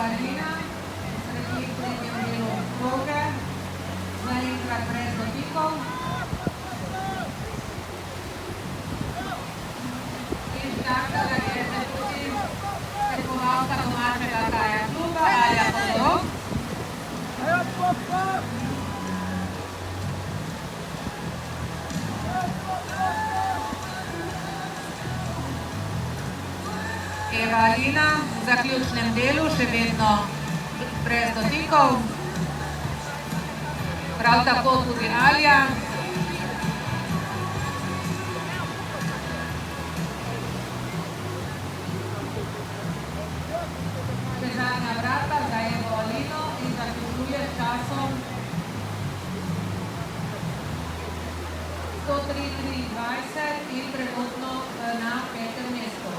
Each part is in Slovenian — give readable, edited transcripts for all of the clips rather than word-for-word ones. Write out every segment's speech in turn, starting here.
Valina, sledi v tretjem delu proge, zaenkrat brez dotikov. In štartala je tudi tekmovalka domačega kraja kluba, Alja Kozlov. Eva Alina v zaključnem delu še vedno brez dotikov. Prav tako tudi Alja. Še zadnja vrata za Evo Alino in zaključuje s časom 103:23 in trenutno na 5. mestu.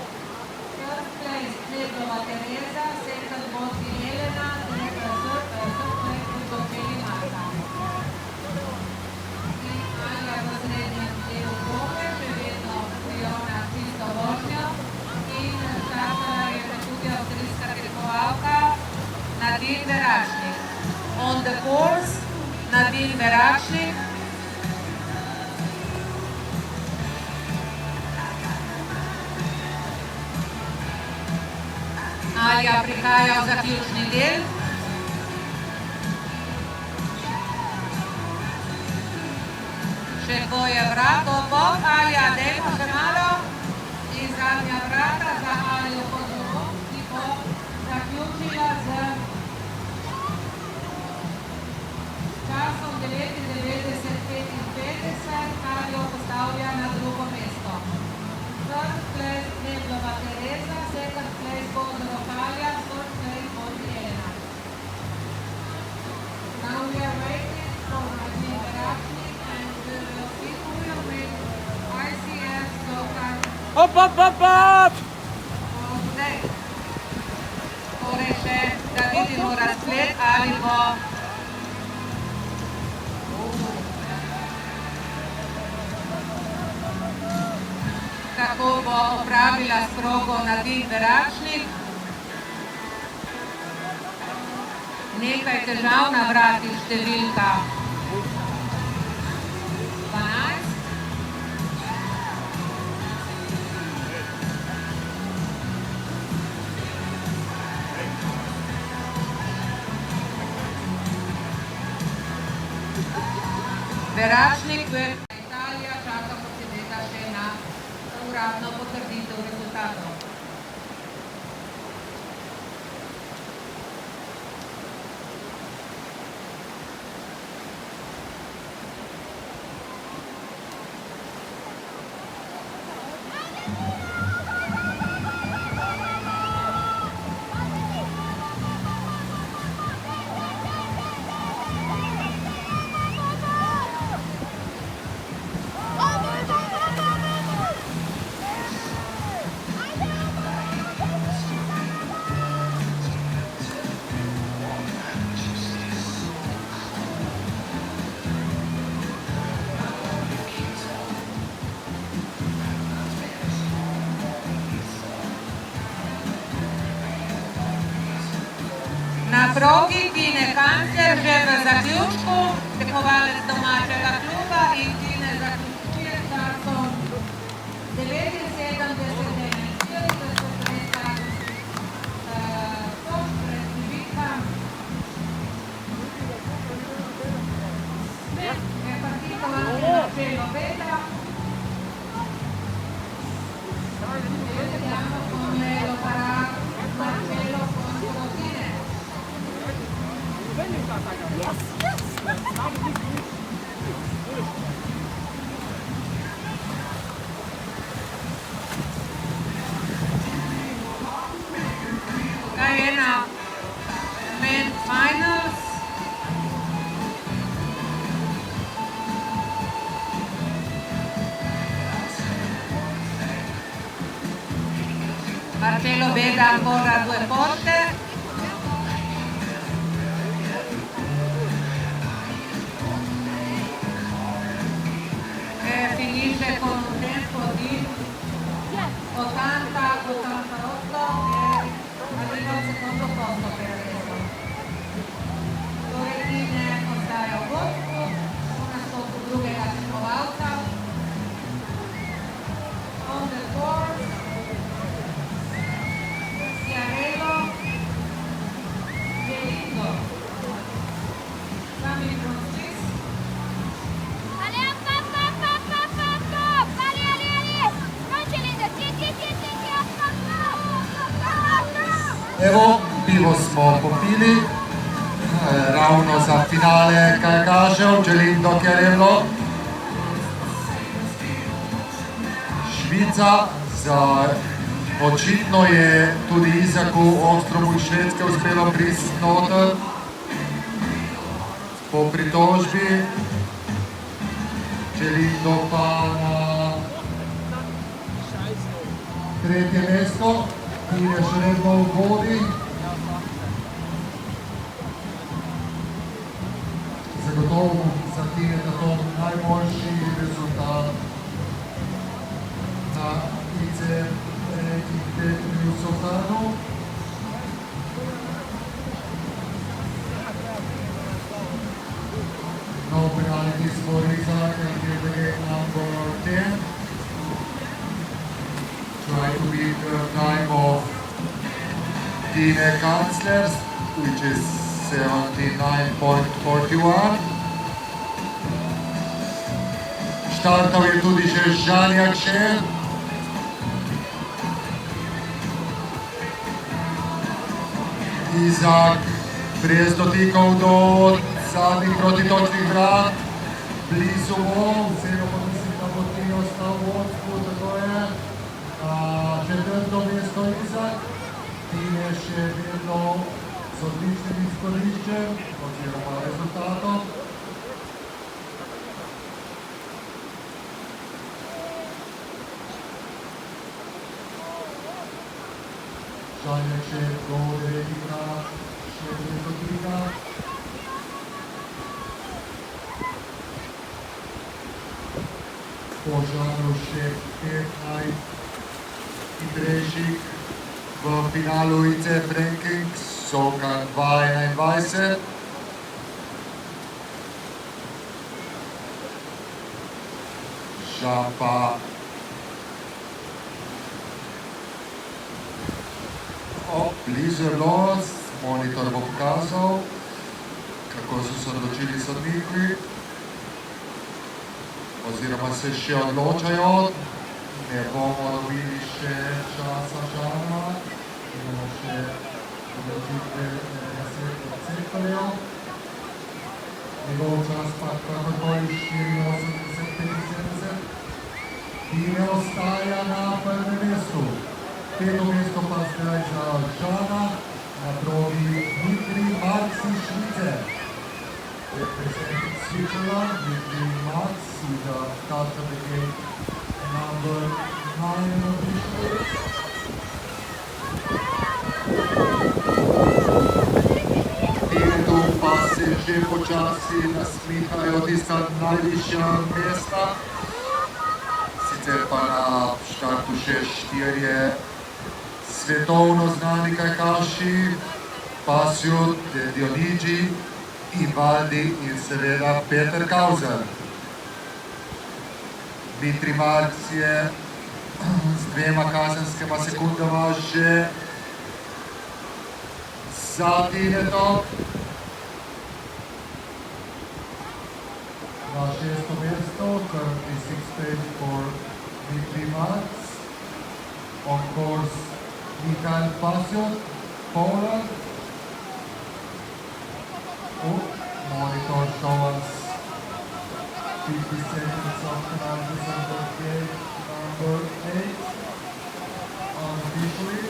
First place Nebrova Tereza, second Bosni Jelena, third place Udočeli Marta. In Alja v srednjem delu proge, še vedno prijona čisto vožnjo in štartala je tudi avstrijska tekmovalka Nadine Veračnik. On the course, Nadine Veračnik. Alja prihaja v zaključni del. Še dvoje vrat, obok, Alja, dajmo še malo. In zadnja vrata za Aljo Kozlov, ki bo zaključila z časom 99:55, kar jo postavlja na drugo mesto. First place Nebrova Tereza, second place Kozlov Alja, third place Bosni Jelena. Now we are waiting for Nadine Veračnik and we will see who will win ICF Sokar Hop, hop, hop, hop! for today. Torej še, da vidimo razgled, ali bo kako bo opravila s progo Nadine Veračnik. Nekaj težav na vratih številka 12. Veračnik v Italija, čakamo seveda še na uradno potrditev rezultatov. Na progi Tine Kancler že v zaključku, tekmovalec domačega kluba in Tine zaključuje s časom 79:41 mesta točk pred Živitka. Je partito anche Marcello Beta. Vediamo come lo farà Marcello contro Tine. Yes, yes! Guyana men's finals. Marcello Beda ancora 2 porte. Finisce con un tempo di 80-88 e arriva al secondo posto per Evo, pivo smo popili, ravno za finale kajakašev, želim dokler je bilo. Švica, očitno je tudi Izaku Ostromu iz Švedske uspelo pristiti noter po pritožbi. Želindo pa na tretje mesto, ki je še vedno v vodi. Zagotovo za Tineta to najboljši rezultat na ICF ranking derbiju v Sotanu. No penalties for Isaac and give the game number 10. Try to beat the time of Tine Kanzlers, which is 79.41. Štartal je tudi še Žan Jakše. Izak brez dotikov do zadnjih protitočnih vrat, blizu bo, vseeno pa mislim, da bo Tine ostal v vodstvu, tako je. Četrto mesto Izak, Tine še vedno z odličnim izkoriščem oziroma rezultatom. Žanjak še do 9 krat, še 9 krat. Po Žanju še 5 najhitrejših v finalu ICF Rankings, Soka 2021. Žan pa blizu je bilo, monitor bo pokazal, kako so se odločili sodniki, oziroma se še odločajo. Ne bomo dobili še časa Žana, imamo še odločitve 10%. Njegov čas pa kakorkoli 84-75. Tine ostaja na prvem mestu. Peto mesto pa zdaj za Žana, na progi Dmitri Marc iz Švice. Representing Switzerland, Dmitri Marc is a start of the game number 9 officially. Tinetu pa se že počasi nasmihajo tista najvišja mesta. Sicer pa na štartu še 4 svetovno znani kajakaši, Pasjut, Dionigi, Ivaldi in seveda Peter Kauzer. Dmitri Marc je z 2 kazenskima sekundama že za Tinetom. Na 6. mesto, 36 page for Dmitri Marc. On course, Michael Pasjot, Poland. Monitor show us 50 seconds of penalties on the gate number 8 unofficially.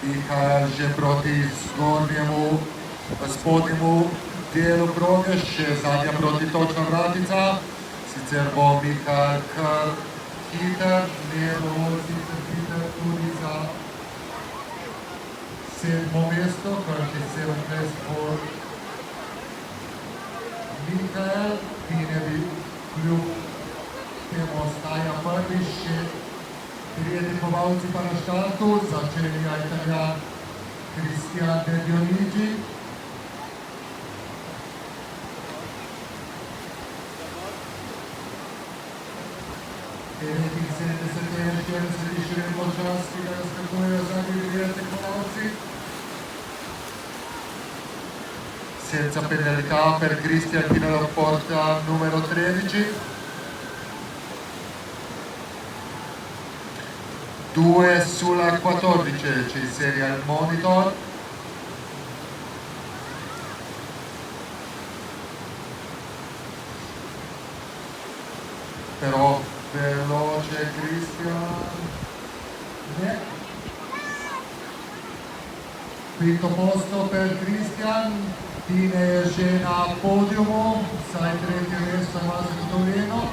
Mihael že proti spodnjemu delu proge, še zadnja protitočna vratica. Sicer bo Mihael kar hiter, ne dovolj sicer hiter tudi za 7. mesto, kar je 7 mest for Mihael. Tine bi kljub temu ostaja prvi, še 3 tekmovalci pa na štartu, začenja Italijan Cristian De Dionigi. Nekih 70-41 počas, ki ga razkakujejo zadnji 2 tekmovalci. senza penalità per Cristian fino alla porta numero 13. 2 sulla 14 ci segue al monitor. Però veloce Cristian. Quinto posto per Cristian, Tine scena podium, sai tretti resto Tommaso di Torino.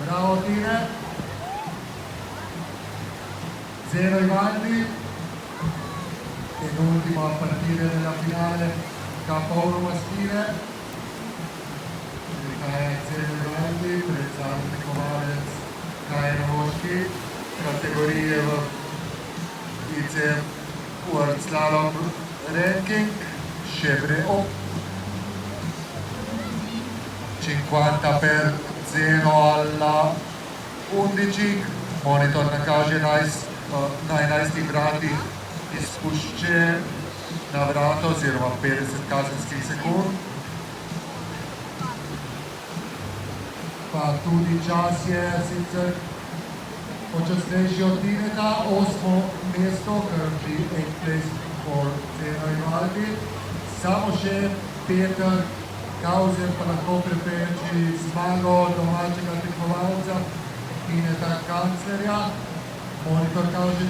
Bravo Tine. 0 Ivaldi. Penultimo a partire nella finale K1 maschile. 0 Ivaldi, Prezzano Kovalec, Kajanovoski, categorie World Slalom Ranking, Chevreau, 50 per 0 alla 11, monitor na kaže na 11 vratih izpušče na vrato oziroma 50 kazenskih sekund. Pa tudi čas je sicer počasnejši od Tineta, 8. mesto, currently 8th place for Zeno Ivaldi. Samo še Peter Kauzer pa lahko prepreči zmago domačega tekmovalca Tineta Kanclerja. Monitor kaže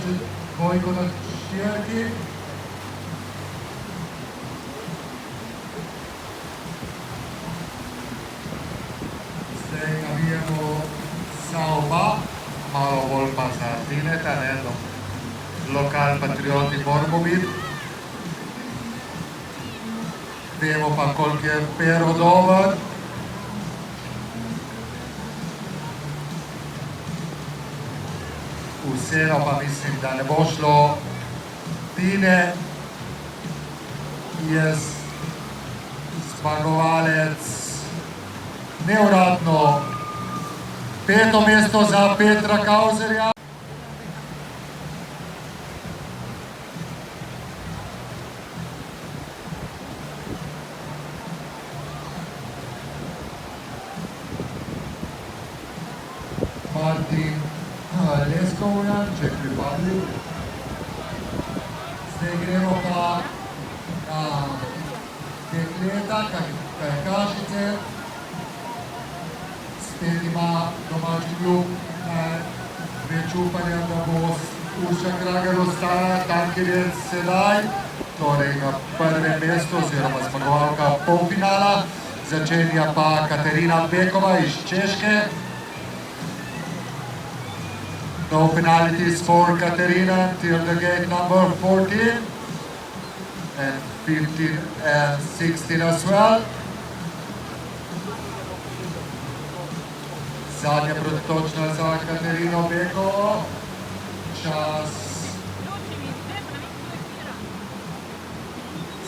dvojko na štjerki. Zdaj navijemo za oba. Malo bolj pa za Tineta, lokal patrioti moramo biti. Vemo pa, koliko je Pero dober. Vseeno pa mislim, da ne bo šlo. Tine je zmagovalec neuradno 5. mesto za Petra Kauzerja. Martin Leskovjan, če pripadli. Zdaj gremo pa na dekleta, kajakašice. Spet ima domači klub več upanja, da bo Urša Kragar ostala tam, kjer je sedaj, torej na prvem mestu oziroma zmagovalka polfinala. Začenja pa Katerina Bekova iz Češke. No penalties for Katerina till the gate number 14 and 15 and 16 as well. Zadnja protočna za Katerino Bekovo. Čas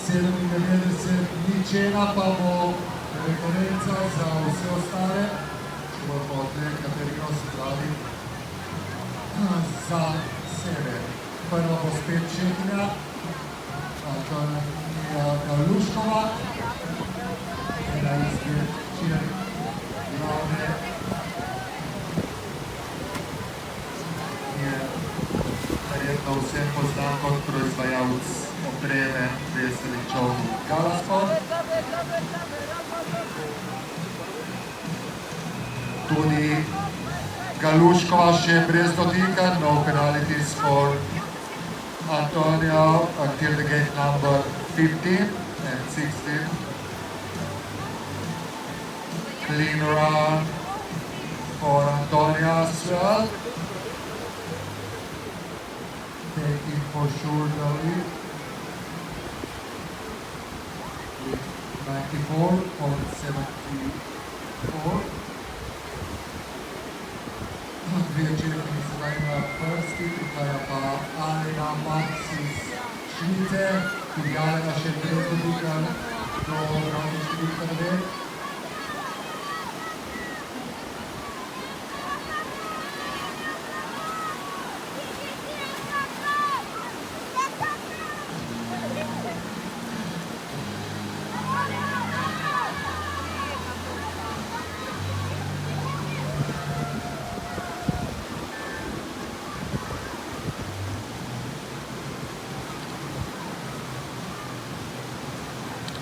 97:01, pa bo referenca za vse ostale. Če bo potem Katerino se pravi za sebe. Prva bo spet Čehinja, Antonija Galuškova, ena izmed glavne je verjetno vsem poznan kot proizvajalec opreme veselih čolnov Galasport. Tudi Galuškova še brez dotika, no penalties for Antonio until the gate number 15 and 16. Clean run for Antonia as well. Taking for sure the lead. 94 or 74. Dve Čehinji sedaj na prsti, prihaja pa Alena Max iz Švice, tudi Alena še brez dotika do ravni številka 9.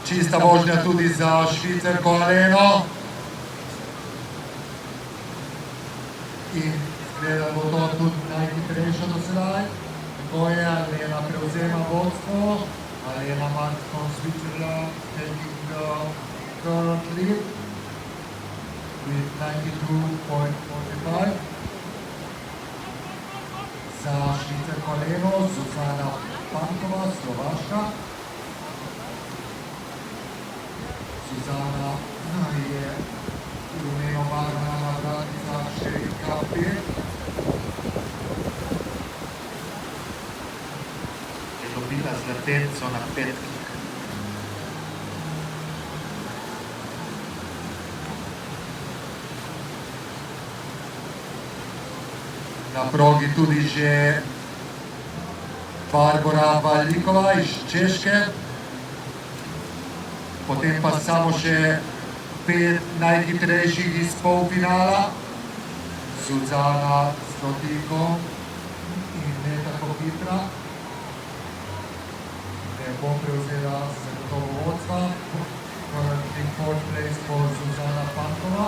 Čista vožnja tudi za Švicarko Aleno. In gleda bo to tudi najhitrejša do sedaj. Tako je, Alena prevzema vodstvo. Alena Marx from Switzerland taking the current lead with 92.45. Za Švicarko Aleno Zuzana Pankova, Slovaška. Zuzana je rumeno barvna nagranica številka 5. Je dobila zlatenco na petkih. Na progi tudi že Barbora Valikova iz Češke. Potem pa samo še 5 najhitrejših iz polfinala. Zuzana Slotiko in ne tako hitra. Ne bo prevzela zagotovo vodstva. Currently fourth place for Zuzana Pankova.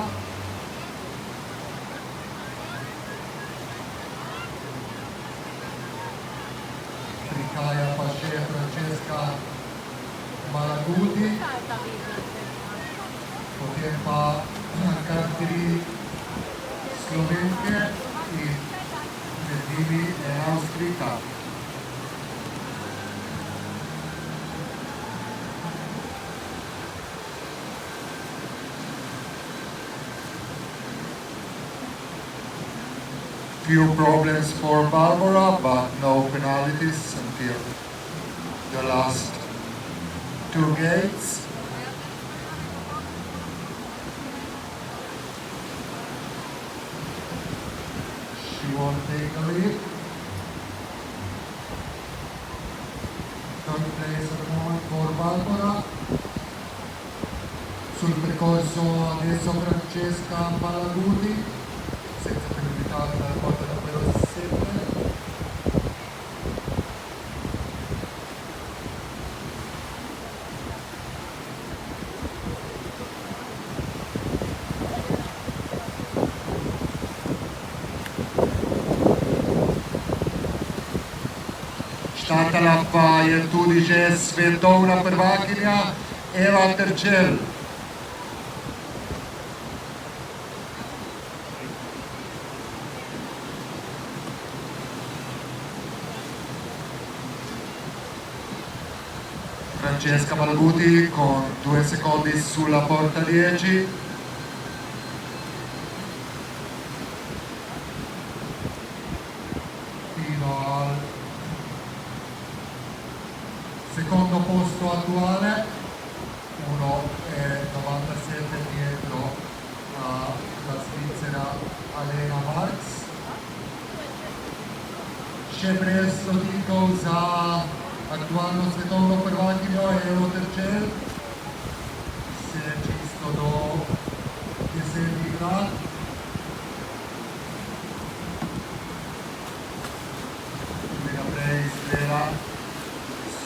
Prihaja pa še Francesca Malaguti, potem pa kar 3 Slovenke in med njimi ena Avstrijka. Few problems for Barbara, but no penalties until the last 2 gates. She won't take a lead. Third place at the moment for Barbara. Sul percorso adesso Francesca Malaguti, senza penalità dalla porta numero 7. Štartala pa je tudi že svetovna prvakinja Eva Terčel. Francesca Malaguti con 2 secondi sulla porta 10. Fino al secondo posto attuale, 1,97 dietro la svizzera Alena Marx. Še brez Slotiko za aktualno svetovno prvakinjo Evo Terčel. Se čisto do jesenjih grad. Tudi naprej izgleda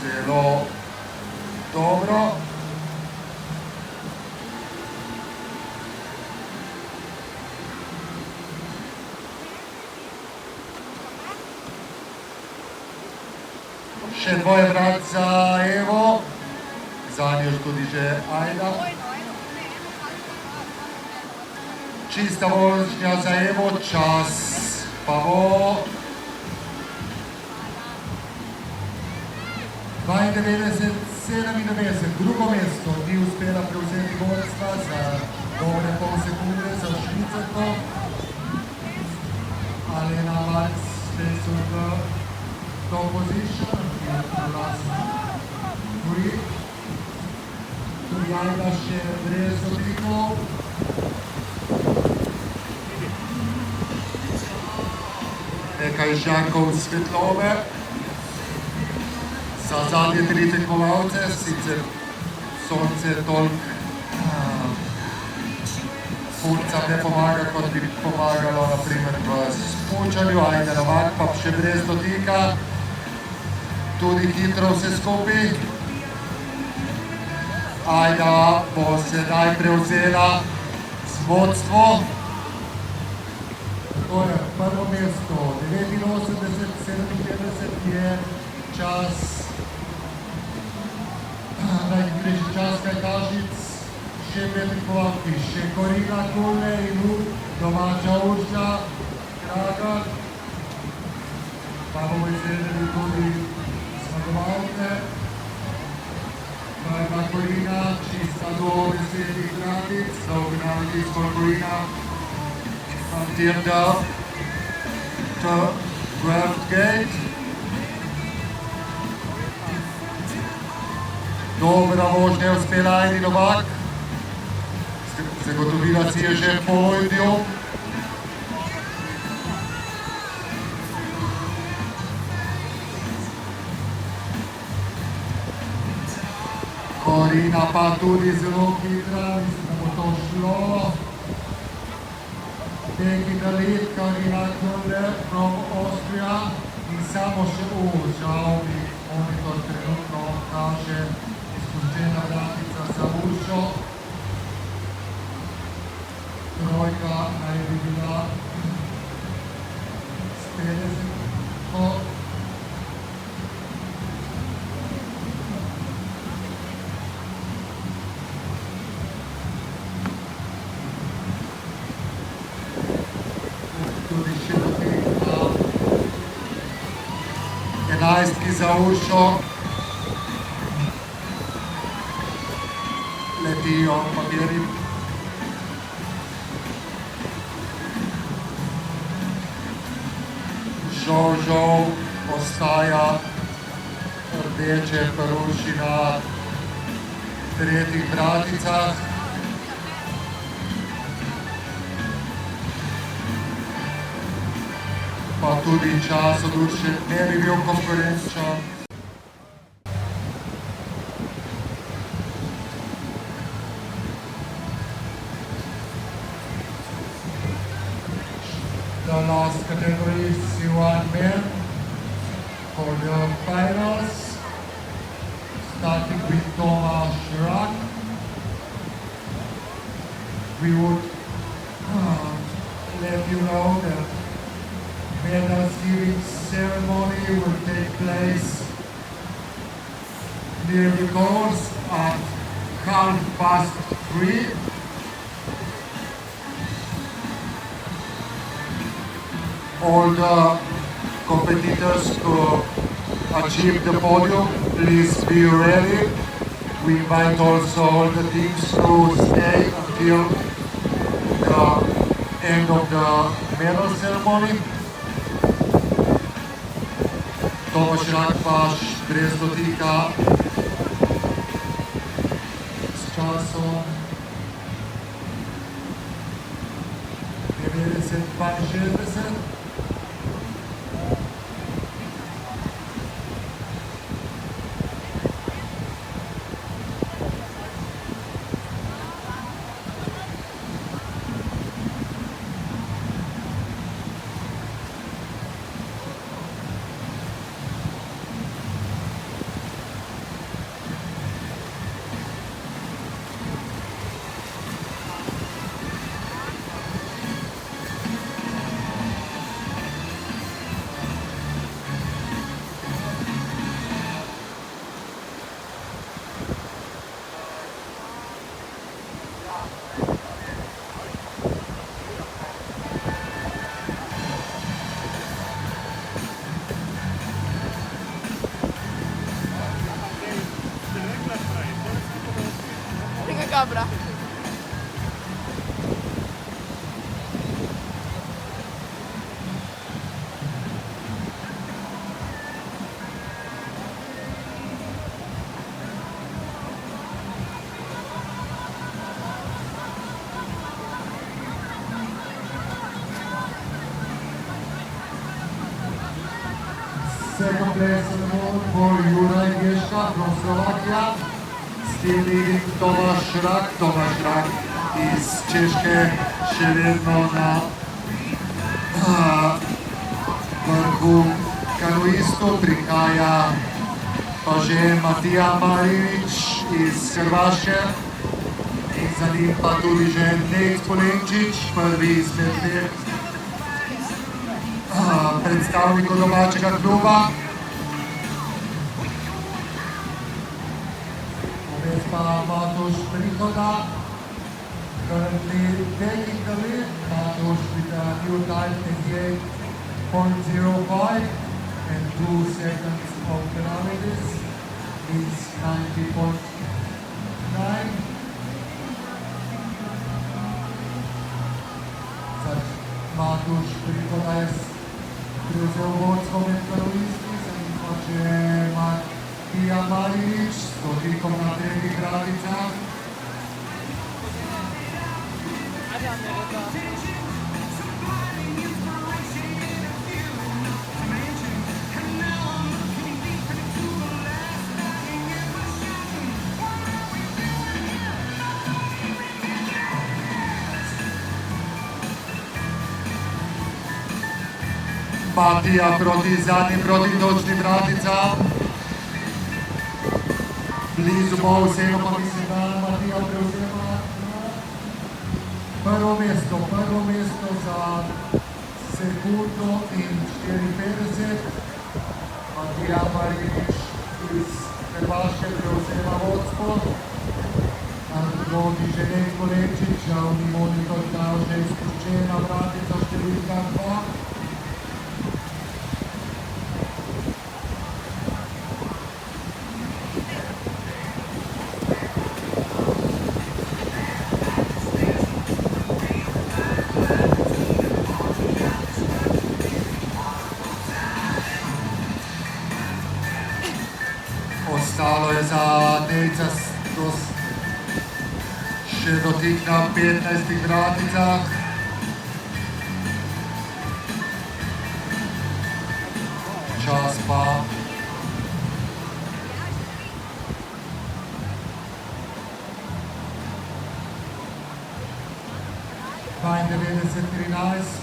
zelo dobro. Še 2 vrat za Evo, za njo tudi že Ajda. Čista vožnja za Evo, čas pa bo 92,97, drugo mesto, ni uspela prevzeti vodstva za dobre pol sekunde za Švicarko. Alena Marx stays on the top position until the last 3. Tudi Ajda še brez odlikov. Nekaj žarkov svetlobe. Za zadnje 3 tekmovalce, sicer sonce toliko furcam ne pomaga, kot bi pomagalo naprimer v smučanju, Ajda Novak pa še brez dotika, tudi hitro vse skupaj. Ajda bo sedaj prevzela vodstvo. To je prvo mesto, 89-57 je čas, najhitrejši čas kajakašic, še Petrikovalki, še Korina Kule in domača Urša, Kragar. Pa bomo izvedeli tudi zmagovalke. Pa ima Korina čista do 10 gratic, za originalni izbor Korina. Until the 12th gate. Dobra vožnja je uspela Ajdi Novak. Zagotovila si je že polovijo. Korina pa tudi zelo hitra, mislim, da bo to šlo. Taking the lead, Karina Kulle from Austria in samo še žal mi monitor trenutno kaže izpuščena vratica za Uršo. Trojka naj bi bila s 50. Tudi še potekla 11 za Uršo. Letijo papiri. Žal ostaja rdeče Urši na tretjih vraticah. Pa tudi čas od Urše ne bi bil konkurenčen. The last category is C1 men for the finals, starting with Tomáš Rak. We would let you know that medal giving ceremony will take place near the course at 3:30. All the competitors to achieve the podium, please be ready. We invite also all the teams to stay until the end of the medal ceremony. Tomáš Rak paš brez dotika s časom 90-62. Cabra. Second place in the world for Juraj Geška from Slovakia. Still leading Tomáš Rak. Tomáš Rak iz Češke še vedno na vrhu kanuistov. Prihaja pa že Matija Marinič iz Hrvaške in za njim pa tudi že Nejc Polenčič, prvi izmed dveh predstavnikov domačega kluba. Vmes pa Matoš Prihoda, currently taking the lead. Matoš with a new time 88.05 and 2 seconds of penalties is 90.9. Matoš Prihoda je prevzel vodstvo med kanuisti, za njim pa še Matija Marinič s dotikom na tretjih gradicah. Matija proti zadnjim protitočnim vraticam. Blizu bo vseeno pa mislim, da Matija prevzema prvo mesto za sekundo in 54. Matija Marinič iz Hrvaške prevzema vodstvo. Na drugi že Nejc Polenčič, žal ni monitor dal že izpuščena vratica številka 2. Ostalo je za Nejca še dotik na 15 vraticah. Čas pa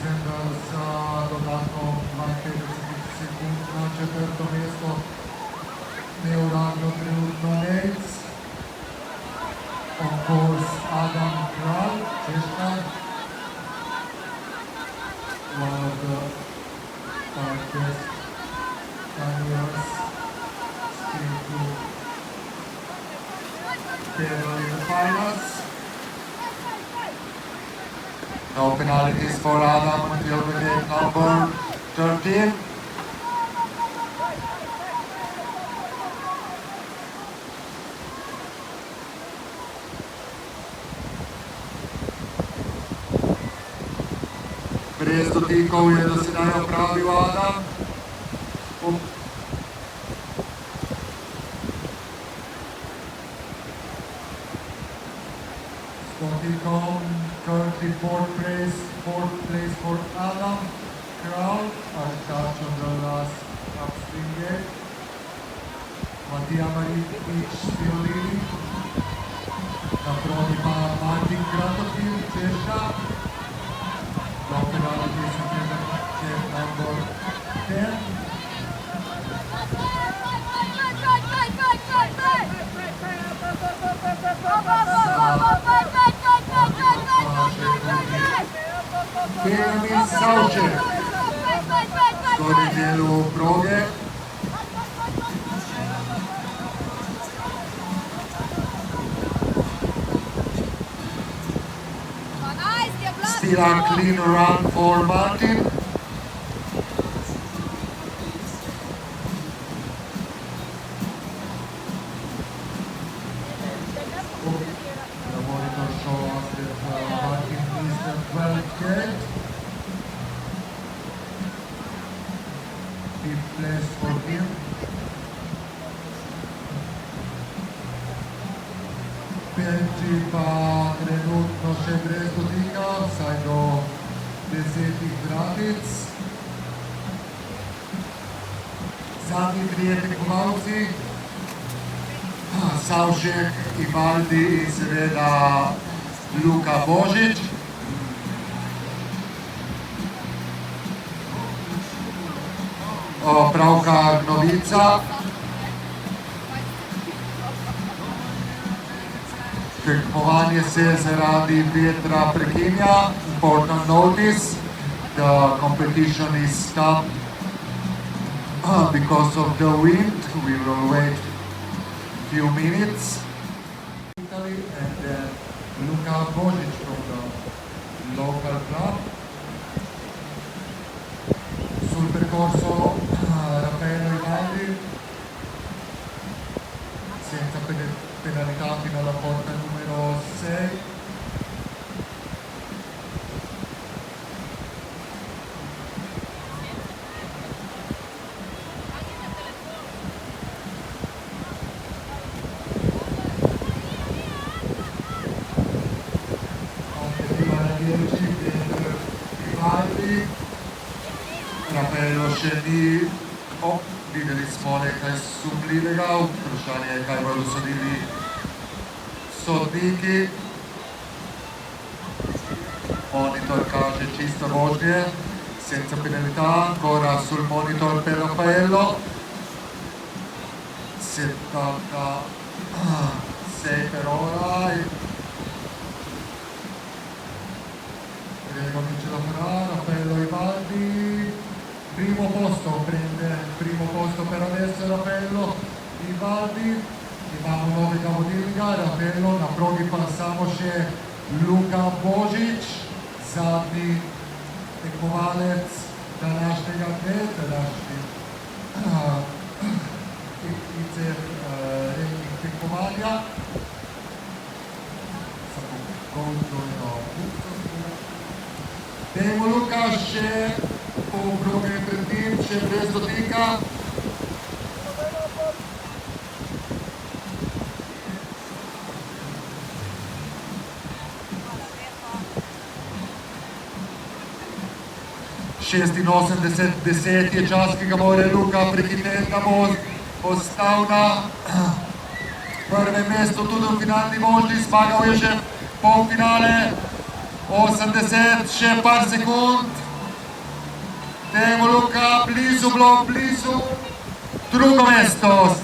vendar za dodatno 52 sekund na četvrto mesto neuradno trenutno Nejc. Of course, Adam Kralj, Češka. One of the best carriers still to battle in the finals. No penalties for Adam until the game number 13. Brez dotikov je do sedaj opravil Adam. S dotikom currently fourth place for Adam Kralj, a touch on the last upstream gate. Matija Marinič still leading. Naproti pa Martin Kratotil, Češka. No penalties until the game number 10. Benjamin Savšek skozi delu proge. Still a clean run for Martin. The monitor shows us that Martin is the 12th gate. 5th place for him. Penči pa trenutno še brez dotika, vsaj do 10 vratic. Zadnji trije tekmovalci, Savšek, Ivaldi in seveda Luka Božič. Pravkar novica. Tekmovanje se zaradi vetra prekinja. Important notice, the competition is stopped because of the wind. We will wait a few minutes. Italy and then Luka Božić from the local club. Sul percorso Raffaello Ivaldi, senza penalità fino alla porta numero 6. Raffaello scendi lideri smole kaj sumljivega, vprašanje je, kaj bodo sodili sodniki. Monitor kaže čiste vožnje, senza penalità, ancora sul monitor per Raffaello. 76 per ora. Comincia la farà, Raffaello Ivaldi, primo posto, prende il primo posto per adesso Raffaello Ivaldi. Imamo nove cavodilniga, Raffaello, na progi pa samo še Luka Božić, zadnji tekmovalec današnjega dne, tekmovanja. Dajmo Luka še po obroge pred njim, še brez dotika. Šestinosemdeset deset je čas, ki ga mora Luka prehiteti, da bo ostal na prvem mestu tudi v finalni vožnji, zmagal je že polfinale. 80, še par sekund. Dajmo Luka, blizu blok, blizu. Drugo mesto.